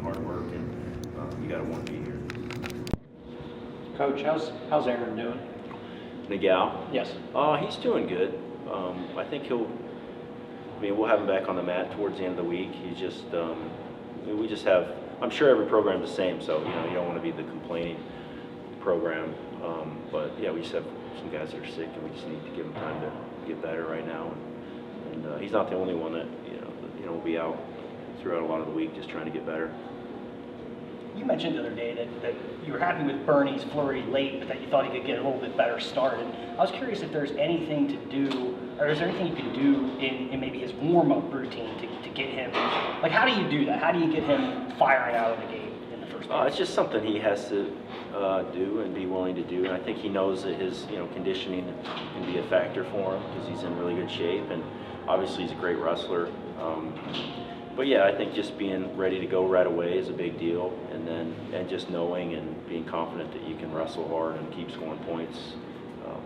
hard work, and you got to want to be here. Coach, how's Aaron doing? Miguel? Yes. He's doing good. I think we'll have him back on the mat towards the end of the week. He's just, we just have, I'm sure every program's the same, so, you don't want to be the complaining program. But yeah, we just have some guys that are sick, and we just need to give them time to get better right now. And he's not the only one that, will be out throughout a lot of the week just trying to get better. You mentioned the other day that you were happy with Bernie's flurry late, but that you thought he could get a little bit better start. And I was curious if there's anything to do, or is there anything you can do in maybe his warm-up routine to get him, like how do you do that? How do you get him firing out of the gate in the first place? It's just something he has to do and be willing to do. And I think he knows that his conditioning can be a factor for him because he's in really good shape. And obviously he's a great wrestler. But yeah, I think just being ready to go right away is a big deal, and just knowing and being confident that you can wrestle hard and keep scoring points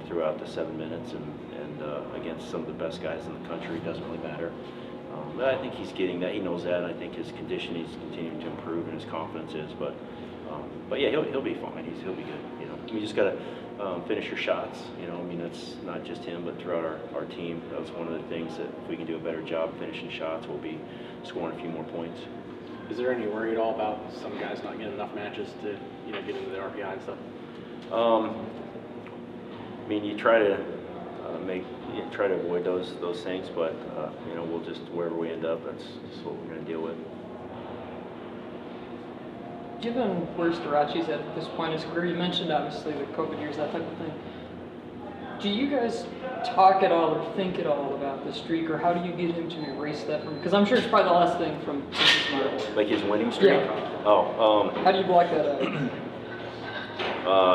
throughout the 7 minutes and against some of the best guys in the country doesn't really matter. But I think he's getting that. He knows that, and I think his conditioning is continuing to improve and his confidence is. But yeah, he'll be fine. He'll be good. You just got to finish your shots. That's not just him, but throughout our team. That's one of the things that if we can do a better job finishing shots, we'll be scoring a few more points. Is there any worry at all about some guys not getting enough matches to get into the RPI and stuff? You try to try to avoid those things, but we'll just wherever we end up, that's just what we're going to deal with. Given where Starachi's at this point in his career, you mentioned obviously the COVID years, that type of thing. Do you guys talk at all or think at all about the streak, or how do you get him to erase that from? Because I'm sure it's probably the last thing from his like his winning streak. Yeah. How do you block that out?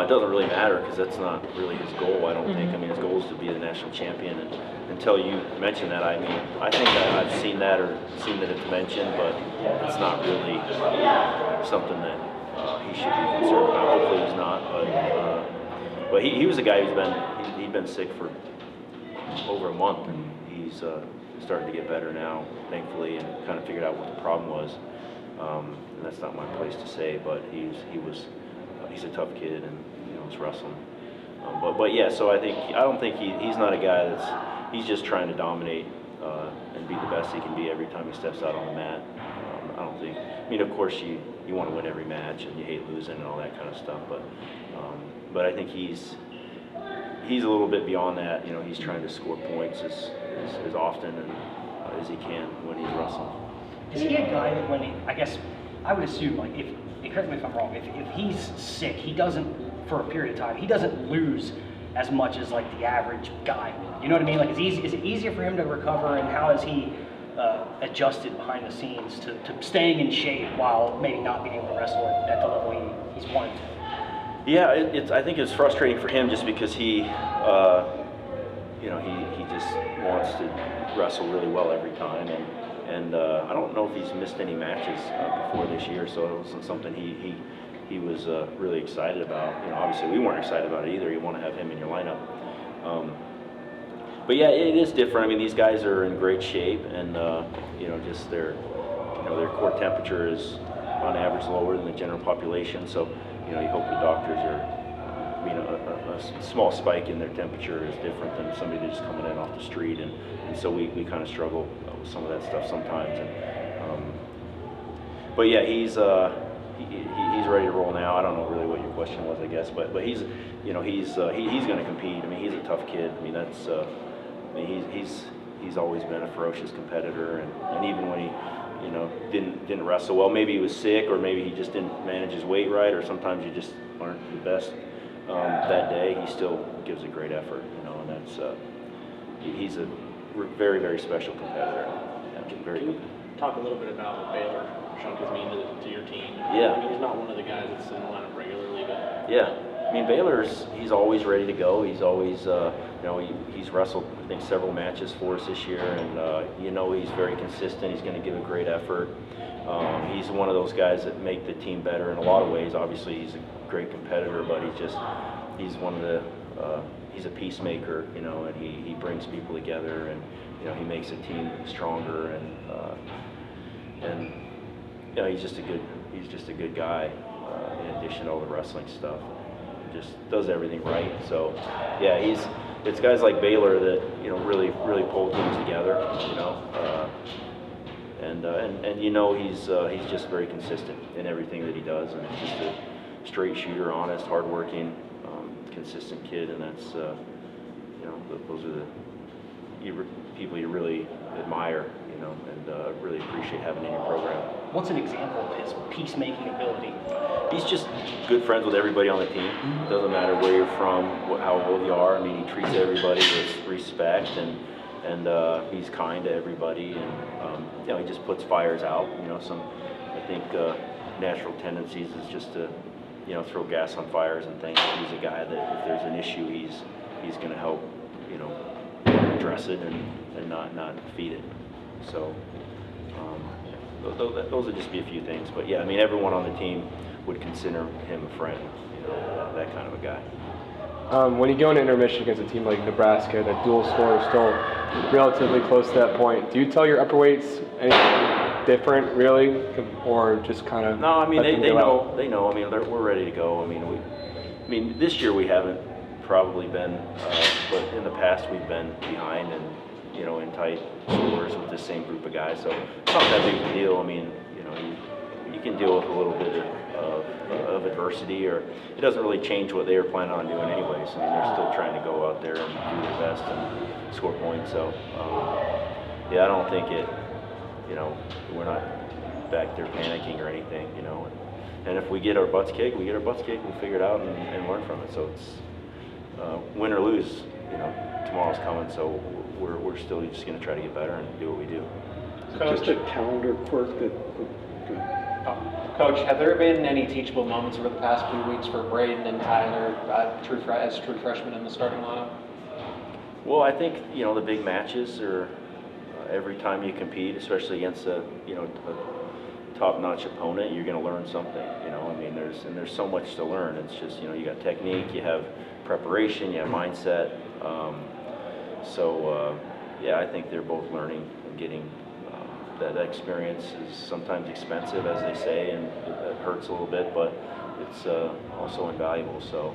It doesn't really matter because that's not really his goal. I don't think. His goal is to be the national champion. And until you mention that, I think that I've seen that it's mentioned, but it's not really something that he should be concerned about. Hopefully he's not. But he was a guy he'd been sick for over a month, and he's starting to get better now, thankfully, and kind of figured out what the problem was. And that's not my place to say, but he's a tough kid, and he's wrestling. But yeah, so I don't think he's not a guy he's just trying to dominate and be the best he can be every time he steps out on the mat. I don't think. Of course you want to win every match and you hate losing and all that kind of stuff, but I think he's a little bit beyond that. He's trying to score points as often and as he can when he's wrestling. Is he a guy that I would assume, like, correct me if I'm wrong, if he's sick, he doesn't, for a period of time, he doesn't lose as much as like the average guy would. You know what I mean? Like, is it easier for him to recover, and how has he adjusted behind the scenes to staying in shape while maybe not being able to wrestle at the level he's wanted to? Yeah, I think it's frustrating for him just because he just wants to wrestle really well every time, and I don't know if he's missed any matches before this year, so it wasn't something he was really excited about. Obviously we weren't excited about it either. You want to have him in your lineup. But yeah, it is different. These guys are in great shape, and just their core temperature is on average lower than the general population. So you hope the doctors are. A small spike in their temperature is different than somebody that's just coming in off the street, and so we kind of struggle with some of that stuff sometimes. But yeah, he's ready to roll now. I don't know really what your question was, I guess, but he's going to compete. He's a tough kid. He's always been a ferocious competitor, and even when he didn't wrestle well, maybe he was sick, or maybe he just didn't manage his weight right, or sometimes you just aren't the best that day, he still gives a great effort, and that's he's a very, very special competitor. Can you talk a little bit about what Baylor Shunk has mean to your team? Yeah. He's not one of the guys that's in the lineup regularly, but yeah. He's always ready to go. He's always, he's wrestled, I think, several matches for us this year, and he's very consistent. He's going to give a great effort. He's one of those guys that make the team better in a lot of ways. Obviously, he's a great competitor, but he's one of the, he's a peacemaker, and he brings people together, and he makes a team stronger, and you know, he's just a good guy. In addition to all the wrestling stuff, just does everything right. So, yeah, it's guys like Baylor that really pull teams together. And you know he's just very consistent in everything that he does, and just a straight shooter, honest, hardworking, consistent kid, and that's those are the people you really admire, and really appreciate having in your program. What's an example of his peacemaking ability? He's just good friends with everybody on the team. Doesn't matter where you're from, how old you are. I mean, he treats everybody with respect, and he's kind to everybody, and he just puts fires out. I think natural tendencies is just to throw gas on fires and things. He's a guy that if there's an issue, he's going to help address it and not feed it. So those would just be a few things. But yeah, I mean, everyone on the team would consider him a friend. That kind of a guy. When you go into intermission against a team like Nebraska, that dual score is still relatively close to that point, do you tell your upper weights anything different, really, or just kind of? No, I mean they know. They know. I mean we're ready to go. I mean this year we haven't probably been, but in the past we've been behind and in tight scores with the same group of guys. So it's not that big a deal. I mean you can deal with a little bit of adversity, or it doesn't really change what they were planning on doing anyways. I mean, they're still trying to go out there and do their best and score points. So, yeah, I don't think we're not back there panicking or anything, And if we get our butts kicked, we'll figure it out and learn from it. So it's win or lose, tomorrow's coming. So we're still just going to try to get better and do what we do. Just a calendar quirk that. Coach, have there been any teachable moments over the past few weeks for Braden and Tyler as true freshmen in the starting lineup? Well, I think the big matches are every time you compete, especially against a top-notch opponent, you're going to learn something. I mean, there's so much to learn. It's just you got technique, you have preparation, you have mindset. Yeah, I think they're both learning and getting. That experience is sometimes expensive, as they say, and it hurts a little bit, but it's also invaluable. So,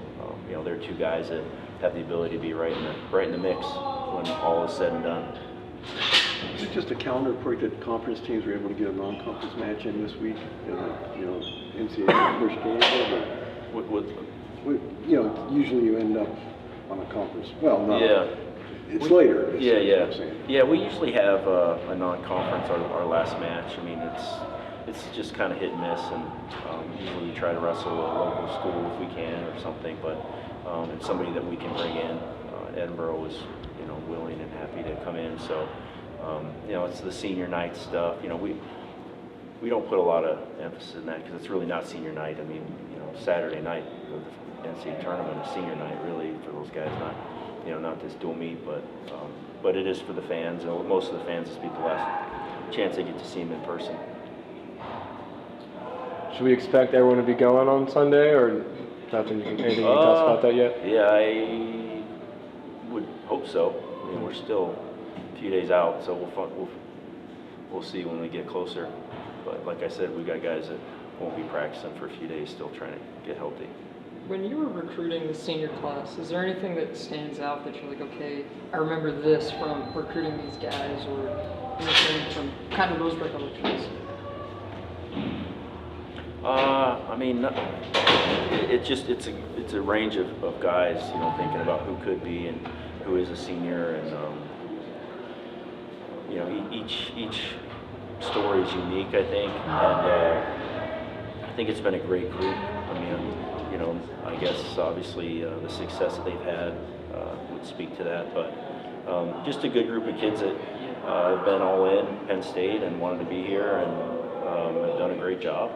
they're two guys that have the ability to be right in the mix when all is said and done. Is it just a calendar quirk that conference teams were able to get a non-conference match in this week? NCAA first game, usually you end up on a conference. Well, no. Yeah. It's later. Yeah, we usually have a non-conference our last match. I mean, it's just kind of hit and miss, and usually we try to wrestle a local school if we can or something. But it's somebody that we can bring in. Edinburgh was willing and happy to come in. So it's the senior night stuff. We don't put a lot of emphasis in that because it's really not senior night. I mean, Saturday night of the NCAA tournament is senior night really for those guys. Not this dual meet, but it is for the fans. Most of the fans, this will be the last chance they get to see him in person. Should we expect everyone to be going on Sunday, or anything you can tell us about that yet? Yeah, I would hope so. I mean, we're still a few days out, so we'll see when we get closer. But like I said, we got guys that won't be practicing for a few days, still trying to get healthy. When you were recruiting the senior class, is there anything that stands out that you're like, okay, I remember this from recruiting these guys, or anything from kind of those recollections? I mean, it's a range of guys, thinking about who could be and who is a senior, and each story is unique, I think, and I think it's been a great group. I mean, I guess obviously the success that they've had would speak to that, but just a good group of kids that have been all in Penn State and wanted to be here and have done a great job.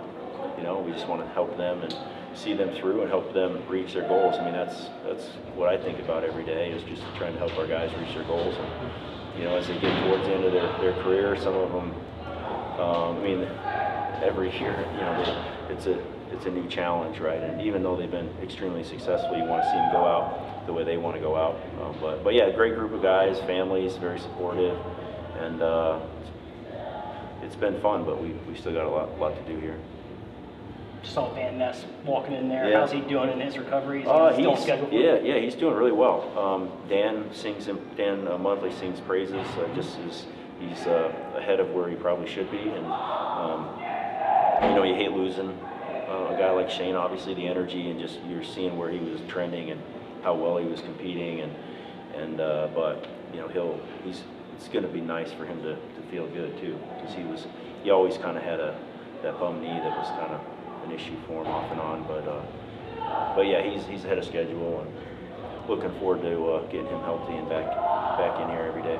We just want to help them and see them through and help them reach their goals. I mean, that's what I think about every day, is just trying to help our guys reach their goals. And as they get towards the end of their career, some of them, every year, it's a new challenge, right? And even though they've been extremely successful, you want to see them go out the way they want to go out. But yeah, great group of guys, families, very supportive, and it's been fun, but we still got a lot to do here. Saw Van Ness walking in there. Yeah. How's he doing in his recovery? Is he still scheduled for it? Yeah, he's doing really well. Dan monthly sings praises. He's ahead of where he probably should be, and you hate losing a guy like Shane. Obviously, the energy and just you're seeing where he was trending and how well he was competing, but it's going to be nice for him to feel good too, because he always kind of had that bum knee that was kind of an issue for him off and on, but yeah, he's ahead of schedule and looking forward to getting him healthy and back in here every day.